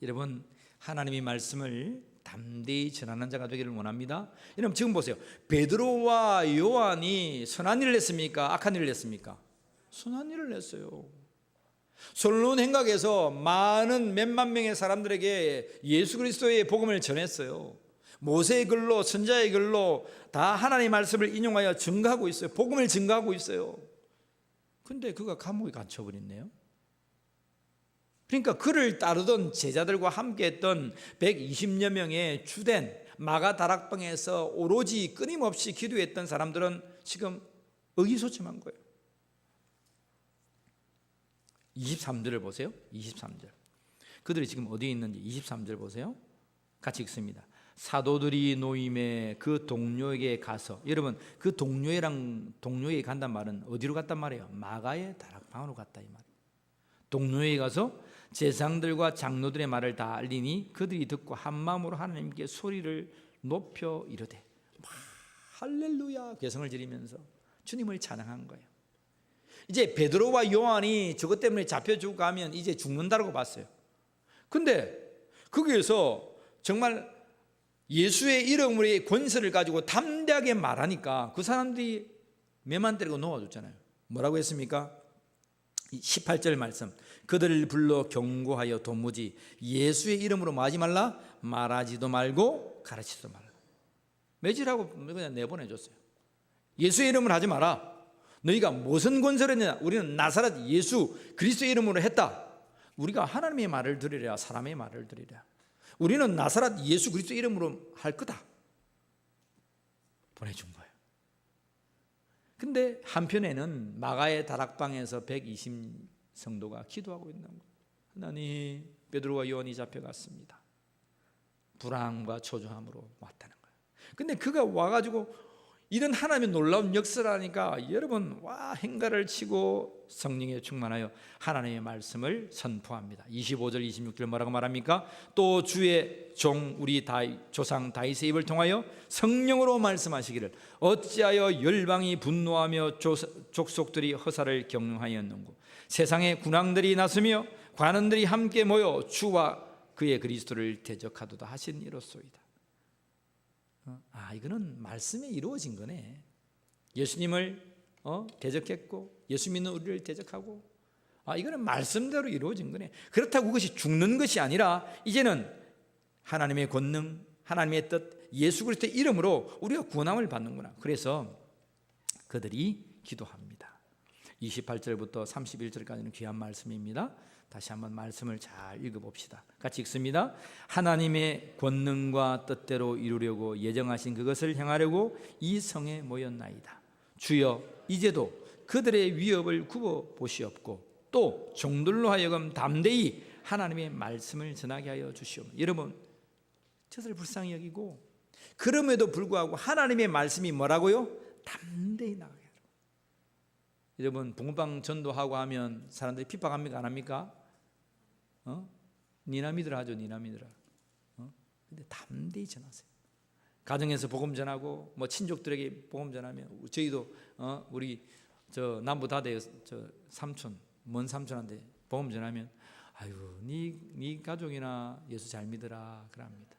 여러분 하나님의 말씀을 담대히 전하는 자가 되기를 원합니다. 여러분 지금 보세요. 베드로와 요한이 선한 일을 했습니까? 악한 일을 했습니까? 선한 일을 했어요. 솔로몬 행각에서 많은 몇만 명의 사람들에게 예수 그리스도의 복음을 전했어요. 모세의 글로 선지자의 글로 다 하나님의 말씀을 인용하여 증거하고 있어요. 복음을 증거하고 있어요. 근데 그가 감옥에 갇혀버렸네요. 그러니까 그를 따르던 제자들과 함께했던 120여 명의 주된 마가다락방에서 오로지 끊임없이 기도했던 사람들은 지금 의기소침한 거예요. 23절을 보세요. 23절. 그들이 지금 어디에 있는지 23절 보세요. 같이 읽습니다. 사도들이 노임에 그 동료에게 가서, 여러분 그 동료에게 간단 말은 어디로 갔단 말이에요? 마가의 다락방으로 갔다 이 말이에요. 동료에게 가서 제사장들과 장로들의 말을 다 알리니 그들이 듣고 한 마음으로 하나님께 소리를 높여 이르되 할렐루야 개성을 지르면서 주님을 찬양한 거예요. 이제 베드로와 요한이 저것 때문에 잡혀 죽어가면 이제 죽는다고 봤어요. 근데 거기에서 정말 예수의 이름으로의 권세를 가지고 담대하게 말하니까 그 사람들이 매만 때리고 놓아줬잖아요. 뭐라고 했습니까? 18절 말씀. 그들을 불러 경고하여 도무지 예수의 이름으로 말하지 말라, 말하지도 말고 가르치지도 말라. 매질하고 그냥 내보내줬어요. 예수의 이름을 하지 마라. 너희가 무슨 권세를 했느냐? 우리는 나사렛 예수 그리스도의 이름으로 했다. 우리가 하나님의 말을 들으랴 사람의 말을 들으랴. 우리는 나사렛 예수 그리스도 이름으로 할 거다 보내준 거예요. 근데 한편에는 마가의 다락방에서 120 성도가 기도하고 있는 거예요. 하나님, 베드로와 요한이 잡혀갔습니다. 불안과 초조함으로 왔다는 거예요. 근데 그가 와가지고 이런 하나님의 놀라운 역사를 하니까 여러분 행가를 치고 성령에 충만하여 하나님의 말씀을 선포합니다. 25절 26절 뭐라고 말합니까? 또 주의 종 우리 조상 다윗의 입을 통하여 성령으로 말씀하시기를 어찌하여 열방이 분노하며 족속들이 허사를 경영하였는고 세상의 군왕들이 나서며 관원들이 함께 모여 주와 그의 그리스도를 대적하도다 하신 이로소이다. 이거는 말씀에 이루어진 거네. 예수님을 대적했고 예수 믿는 우리를 대적하고 이거는 말씀대로 이루어진 거네. 그렇다고 그것이 죽는 것이 아니라 이제는 하나님의 권능, 하나님의 뜻, 예수 그리스도의 이름으로 우리가 구원함을 받는구나. 그래서 그들이 기도합니다. 28절부터 31절까지는 귀한 말씀입니다. 다시 한번 말씀을 잘 읽어봅시다. 같이 읽습니다. 하나님의 권능과 뜻대로 이루려고 예정하신 그것을 행하려고 이 성에 모였나이다. 주여 이제도 그들의 위협을 굽어보시옵고 또 종들로 하여금 담대히 하나님의 말씀을 전하게 하여 주시옵소서. 여러분 저들 불쌍히 여기고 그럼에도 불구하고 하나님의 말씀이 뭐라고요? 담대히 나가게 하라. 여러분 붕어빵 전도하고 하면 사람들이 핍박합니까? 안 합니까? 니나 믿으라 하죠. 니나 믿으라. 근데 담대히 전하세요. 가정에서 복음 전하고 친족들에게 복음 전하면 저희도 우리 저 남부 다대 저 삼촌 먼 삼촌한테 복음 전하면 아이고 네 가족이나 예수 잘 믿으라 그럽니다.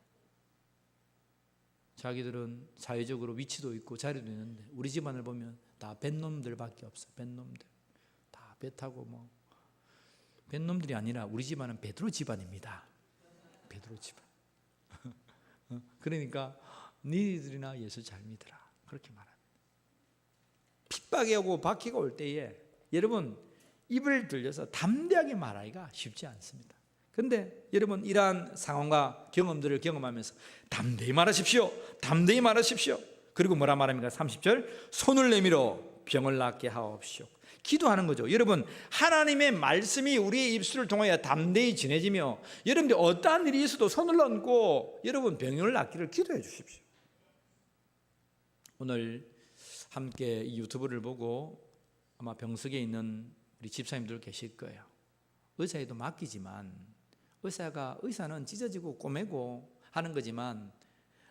자기들은 사회적으로 위치도 있고 자리도 있는데 우리 집안을 보면 다 뱃놈들밖에 없어. 뱃놈들 다 배 타고 뱃놈들이 아니라 우리 집안은 베드로 집안입니다. 베드로 집안. 그러니까 너희들이나 예수 잘 믿으라 그렇게 말합니다. 핍박이 오고 박해가 올 때에 여러분 입을 들려서 담대하게 말하기가 쉽지 않습니다. 그런데 여러분 이러한 상황과 경험들을 경험하면서 담대히 말하십시오. 담대히 말하십시오. 그리고 뭐라 말합니까? 30절 손을 내밀어 병을 낫게 하옵시오. 기도하는 거죠. 여러분 하나님의 말씀이 우리의 입술을 통하여 담대히 전해지며 여러분들 어떠한 일이 있어도 손을 얹고 여러분 병을 낫기를 기도해 주십시오. 오늘 함께 이 유튜브를 보고 아마 병석에 있는 우리 집사님들 계실 거예요. 의사에도 맡기지만 의사는 찢어지고 꼬매고 하는 거지만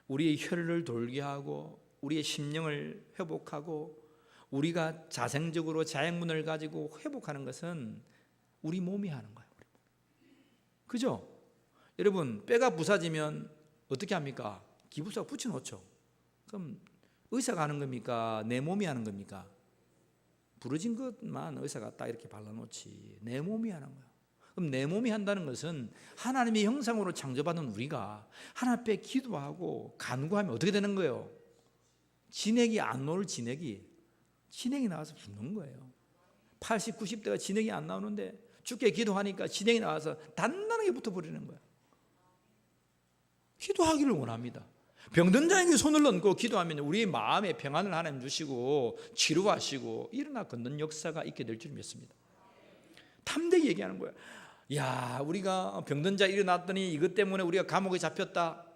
우리의 혈을 돌게 하고 우리의 심령을 회복하고 우리가 자생적으로 자양분을 가지고 회복하는 것은 우리 몸이 하는 거예요. 그죠? 여러분 뼈가 부서지면 어떻게 합니까? 기부사 붙여놓죠. 그럼 의사가 하는 겁니까? 내 몸이 하는 겁니까? 부러진 것만 의사가 딱 이렇게 발라놓지 내 몸이 하는 거예요. 그럼 내 몸이 한다는 것은 하나님의 형상으로 창조받은 우리가 하나님 앞에 기도하고 간구하면 어떻게 되는 거예요? 진액이 안 나올 진액이 나와서 죽는 거예요. 80, 90대가 진액이 안 나오는데 죽게 기도하니까 진액이 나와서 단단하게 붙어버리는 거예요. 기도하기를 원합니다. 병든 자에게 손을 얹고 기도하면 우리의 마음에 평안을 하나님 주시고 치료하시고 일어나 걷는 역사가 있게 될 줄 믿습니다. 담대히 얘기하는 거예요. 야, 우리가 병든 자 일어났더니 이것 때문에 우리가 감옥에 잡혔다.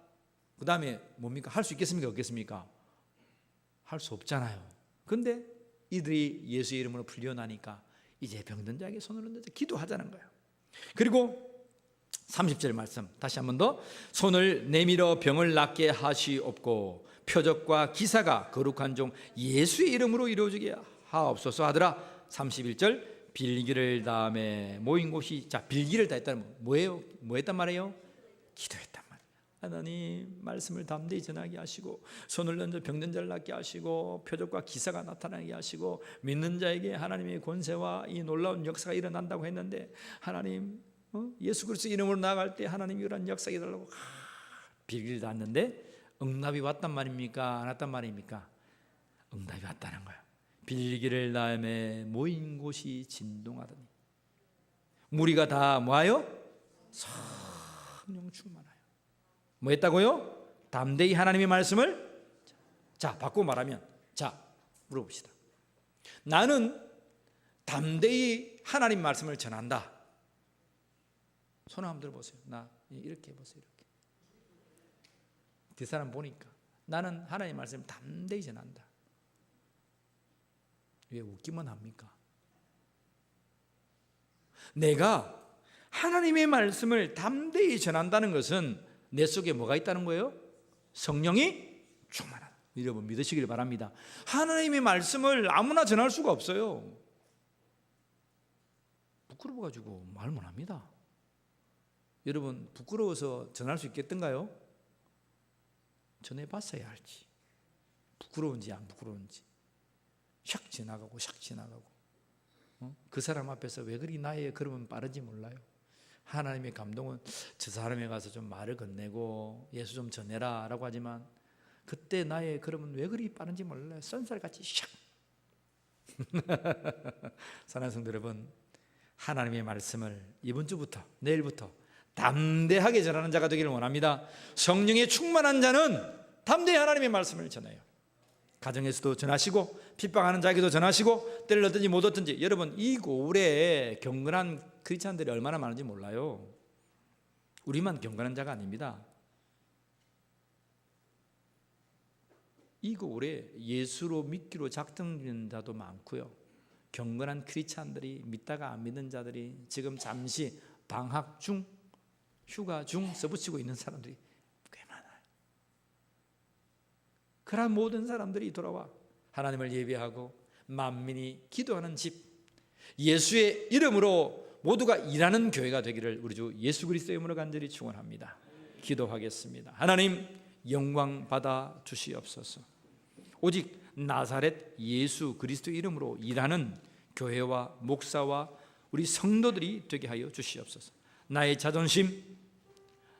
그 다음에 뭡니까? 할 수 있겠습니까? 없겠습니까? 할 수 없잖아요. 그런데 이들이 예수의 이름으로 풀려나니까 이제 병든 자에게 손을 얹어서 기도하자는 거예요. 그리고 30절 말씀 다시 한 번 더 손을 내밀어 병을 낫게 하시옵고 표적과 기사가 거룩한 종 예수의 이름으로 이루어지게 하옵소서 하더라. 31절 빌기를 다음에 모인 곳이 빌기를 다 했다는 뭐예요? 뭐 했단 말이에요? 기도했단 말이에요. 하나님 말씀을 담대히 전하게 하시고 손을 얹어 병든 자를 낫게 하시고 표적과 기사가 나타나게 하시고 믿는 자에게 하나님의 권세와 이 놀라운 역사가 일어난다고 했는데 하나님 예수 그리스도 이름으로 나아갈 때 하나님 이런 역사가 일어나고 빌기를 닿았는데 응답이 왔단 말입니까? 안 왔단 말입니까? 응답이 왔다는 거예요. 빌기를 다음에 모인 곳이 진동하더니 무리가 다 뭐하여? 성령 충만하여 뭐 했다고요? 담대히 하나님의 말씀을, 자 바꾸고 말하면, 자 물어봅시다. 나는 담대히 하나님 말씀을 전한다. 손 한번 들어보세요. 나 이렇게 해보세요. 이렇게. 뒷사람 보니까 나는 하나님 말씀을 담대히 전한다. 왜 웃기만 합니까? 내가 하나님의 말씀을 담대히 전한다는 것은 내 속에 뭐가 있다는 거예요? 성령이 충만하다. 여러분 믿으시길 바랍니다. 하나님의 말씀을 아무나 전할 수가 없어요. 부끄러워가지고 말 못합니다. 여러분 부끄러워서 전할 수 있겠던가요? 전해봤어야 알지. 부끄러운지 안 부끄러운지. 샥 지나가고 샥 지나가고. 그 사람 앞에서 왜 그리 나의 걸음은 빠른지 몰라요. 하나님의 감동은 저 사람에 가서 좀 말을 건네고 예수 좀 전해라 라고 하지만 그때 나의 걸음은 왜 그리 빠른지 몰라요. 쏜살같이 샥. 사랑하는 성도 여러분, 하나님의 말씀을 이번 주부터 내일부터 담대하게 전하는 자가 되기를 원합니다. 성령에 충만한 자는 담대히 하나님의 말씀을 전해요. 가정에서도 전하시고 핍박하는 자에게도 전하시고 때를 얻든지 못 얻든지. 여러분 이 고울에 경건한 크리스찬들이 얼마나 많은지 몰라요. 우리만 경건한 자가 아닙니다. 이 고울에 예수로 믿기로 작정된 자도 많고요. 경건한 크리스찬들이 믿다가 안 믿는 자들이 지금 잠시 방학 중, 휴가 중 써붙이고 있는 사람들이 꽤 많아요. 그러한 모든 사람들이 돌아와 하나님을 예배하고 만민이 기도하는 집, 예수의 이름으로 모두가 일하는 교회가 되기를 우리 주 예수 그리스도의 이름으로 간절히 축원합니다. 기도하겠습니다. 하나님 영광 받아 주시옵소서. 오직 나사렛 예수 그리스도 이름으로 일하는 교회와 목사와 우리 성도들이 되게 하여 주시옵소서. 나의 자존심,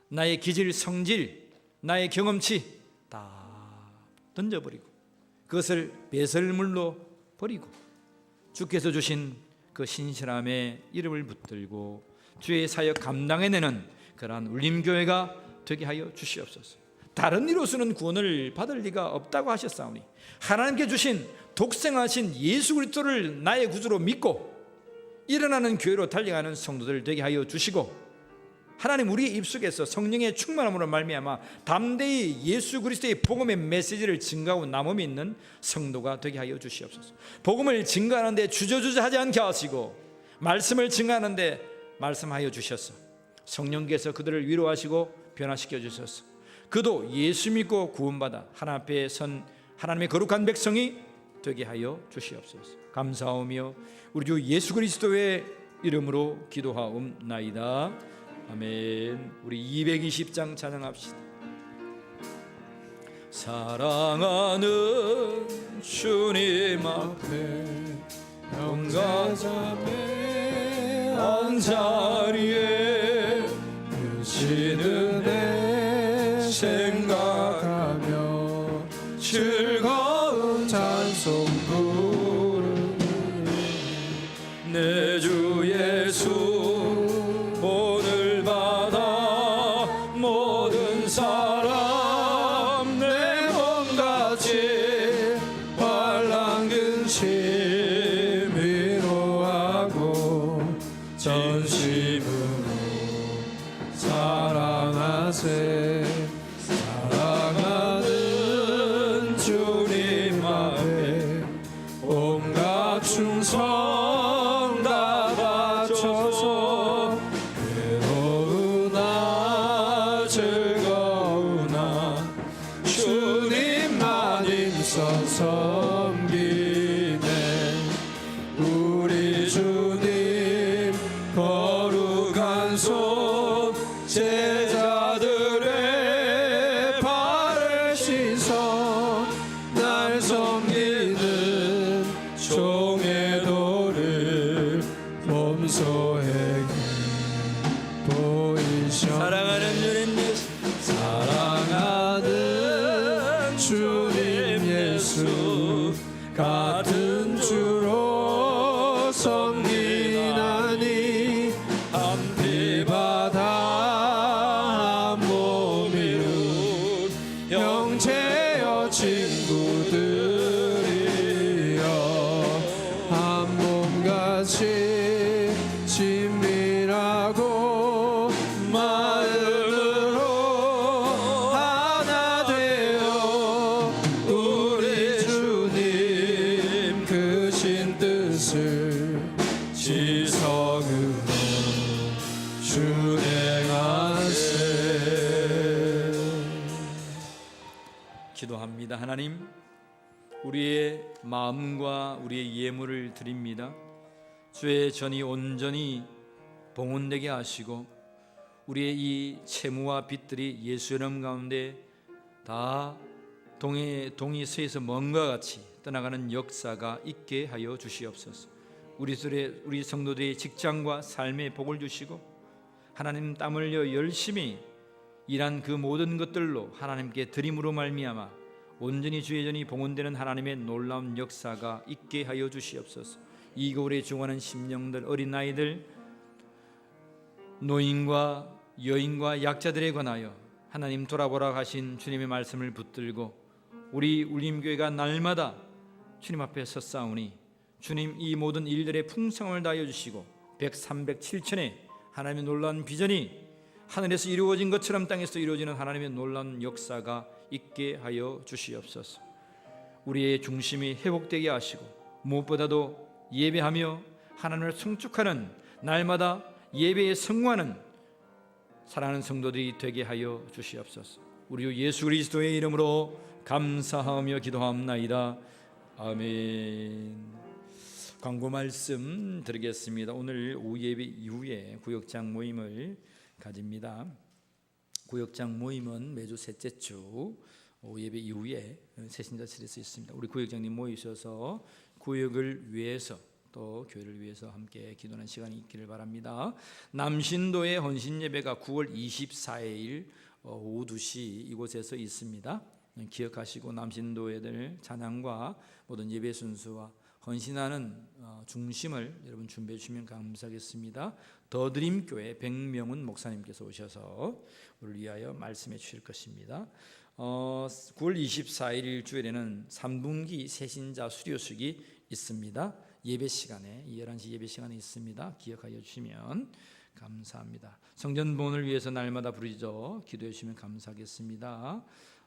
나의 기질, 성질, 나의 경험치 다 던져버리고 그것을 배설물로 버리고 주께서 주신 그 신실함의 이름을 붙들고 주의 사역 감당해내는 그러한 울림교회가 되게 하여 주시옵소서. 다른 이로서는 구원을 받을 리가 없다고 하셨사오니 하나님께 주신 독생하신 예수 그리스도를 나의 구주로 믿고 일어나는 교회로 달려가는 성도들 되게 하여 주시고, 하나님 우리의 입속에서 성령의 충만함으로 말미암아 담대히 예수 그리스도의 복음의 메시지를 증거하고 남음이 있는 성도가 되게 하여 주시옵소서. 복음을 증거하는데 주저주저하지 않게 하시고 말씀을 증거하는데 말씀하여 주셔서 성령께서 그들을 위로하시고 변화시켜 주셔서 그도 예수 믿고 구원받아 하나님 앞에 선 하나님의 거룩한 백성이 되게 하여 주시옵소서. 감사하며 우리 주 예수 그리스도의 이름으로 기도하옵나이다. 아멘. 우리 220장 찬양합시다. 사랑하는 주님 앞에 영가자매 언자리에 주시는 내 생각하며 즐거운 찬송 부르니 내 주 예수 오늘 받아 모든 사람 내 몸같이 환난 근심 위로하고 전심으로 사랑하세. 사랑하는 주님 앞에 온갖 충성 다 바쳐서 괴로우나 즐거우나 주님만 힘써 섬기네. 우리 주님 거룩한 손 제자들의 발을 씻어 날 섬기는 종의 도를 몸소에게 보이셔. 사랑하는 주님 예수, 사랑하는 주님 예수 같은 주로 섬기나니 한 피 바다 한 몸 이루 우리의 마음과 우리의 예물을 드립니다. 주의 전이 온전히 봉헌되게 하시고 우리의 이 채무와 빚들이 예수의 이름 가운데 다 동이 서에서 먼과 같이 떠나가는 역사가 있게 하여 주시옵소서. 우리 성도들의 직장과 삶의 복을 주시고 하나님 땀 흘려 열심히 일한 그 모든 것들로 하나님께 드림으로 말미암아 온전히 주의 전이 봉헌되는 하나님의 놀라운 역사가 있게 하여 주시옵소서. 이 겨울에 중하는 심령들, 어린아이들, 노인과 여인과 약자들에 관하여 하나님 돌아보라 하신 주님의 말씀을 붙들고 우리 울림교회가 날마다 주님 앞에 섰사오니 주님 이 모든 일들의 풍성함을 다하여 주시고 100,300,7천의 하나님의 놀라운 비전이 하늘에서 이루어진 것처럼 땅에서 이루어지는 하나님의 놀라운 역사가 있게 하여 주시옵소서. 우리의 중심이 회복되게 하시고 무엇보다도 예배하며 하나님을 송축하는 날마다 예배에 성공하는 사랑하는 성도들이 되게 하여 주시옵소서. 우리 주 예수 그리스도의 이름으로 감사하며 기도합나이다. 아멘. 광고 말씀 드리겠습니다. 오늘 오후 예배 이후에 구역장 모임을 가집니다. 구역장 모임은 매주 셋째 주 오후 예배 이후에 새신자실에서 있습니다. 우리 구역장님 모이셔서 구역을 위해서 또 교회를 위해서 함께 기도하는 시간이 있기를 바랍니다. 남신도의 헌신 예배가 9월 24일 오후 2시 이곳에서 있습니다. 기억하시고 남신도회들 찬양과 모든 예배 순서와 헌신하는 중심을 여러분 준비해 주시면 감사하겠습니다. 더드림교회 백명훈 목사님께서 오셔서 우리를 위하여 말씀해 주실 것입니다. 9월 24일 일주일에는 3분기 새신자 수료식이 있습니다. 예배 시간에 11시 예배 시간에 있습니다. 기억하여 주시면 감사합니다. 성전본을 위해서 날마다 부르짖어 기도해 주시면 감사하겠습니다.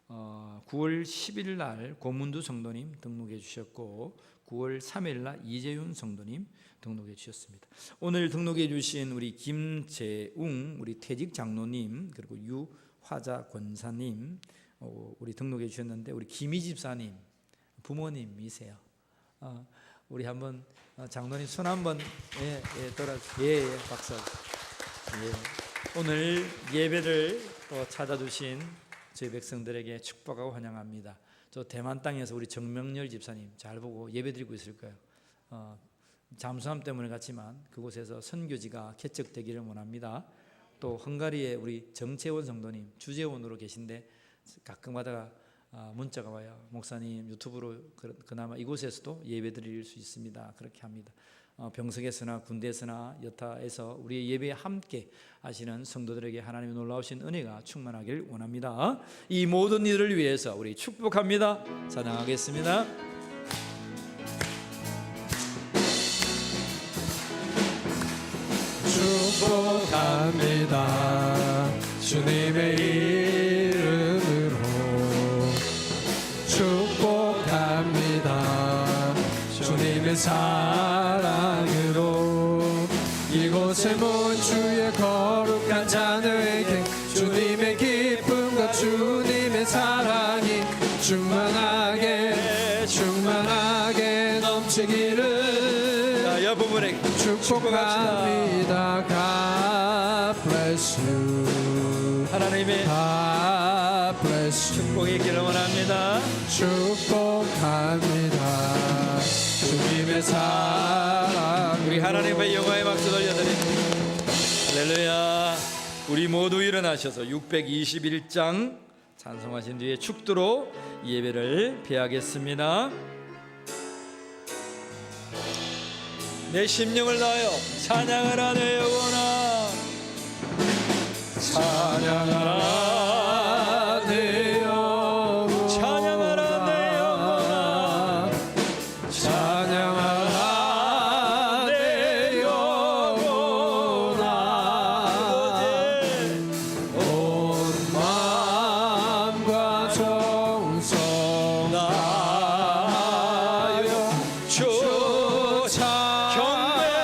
9월 10일 날 고문두 성도님 등록해 주셨고 9월 3일 날 이재윤 성도님 등록해 주셨습니다. 오늘 등록해 주신 우리 김재웅 우리 퇴직 장로님 그리고 유화자 권사님 우리 등록해 주셨는데 우리 김희 집사님 부모님이세요. 우리 한번 장로님 손 한번 박수. 오늘 예배를 또 찾아주신 저희 백성들에게 축복하고 환영합니다. 저 대만 땅에서 우리 정명렬 집사님 잘 보고 예배드리고 있을 거예요. 잠수함 때문에 갔지만 그곳에서 선교지가 개척되기를 원합니다. 또 헝가리에 우리 정채원 성도님 주재원으로 계신데 가끔 가다가 문자가 와요. 목사님 유튜브로 그나마 이곳에서도 예배드릴 수 있습니다. 그렇게 합니다. 병석에서나 군대에서나 여타에서 우리의 예배에 함께 하시는 성도들에게 하나님의 놀라우신 은혜가 충만하길 원합니다. 이 모든 일을 위해서 우리 축복합니다. 찬양하겠습니다. 축복합니다. 주님의 이름으로 축복합니다. 주님의 사랑으로 이곳에 모은 주의 거룩한 자녀에게 주님의 기쁨과 주님의 사랑이 충만하게 넘치기를 옆부분에 축복합니다. God bless you. 하나님의 God bless you. 축복이 있기를 원합니다. 축복합니다. 주님의 사랑 우리 하나님의 영광의 박수 돌려드립니다. 할렐루야. 우리 모두 일어나셔서 621장 찬송하신 뒤에 축도로 예배를 폐하겠습니다. 내 심령을 다하여 찬양하라 내 영혼아 찬양하라 내 영혼아 찬양하라 내 영혼아 찬양하라 내 영혼아 온 마음과 정성 다하여 주 경배하라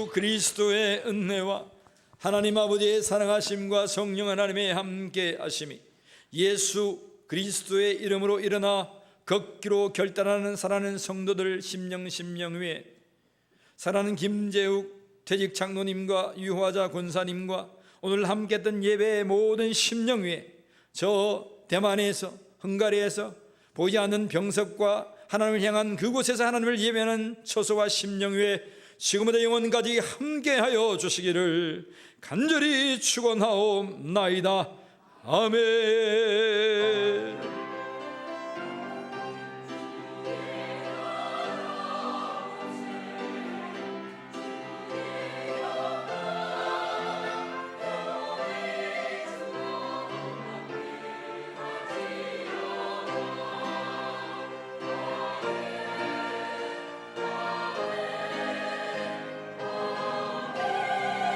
예수 그리스도의 은혜와 하나님 아버지의 사랑하심과 성령 하나님의 함께 하심이 예수 그리스도의 이름으로 일어나 걷기로 결단하는 사랑하는 성도들 심령 위에 사랑하는 김재욱 퇴직 장로님과 유화자 권사님과 오늘 함께했던 예배의 모든 심령 위에 저 대만에서 헝가리에서 보이지 않는 병석과 하나님을 향한 그곳에서 하나님을 예배하는 처소와 심령 위에 지금부터 영원까지 함께하여 주시기를 간절히 축원하옵나이다. 아멘.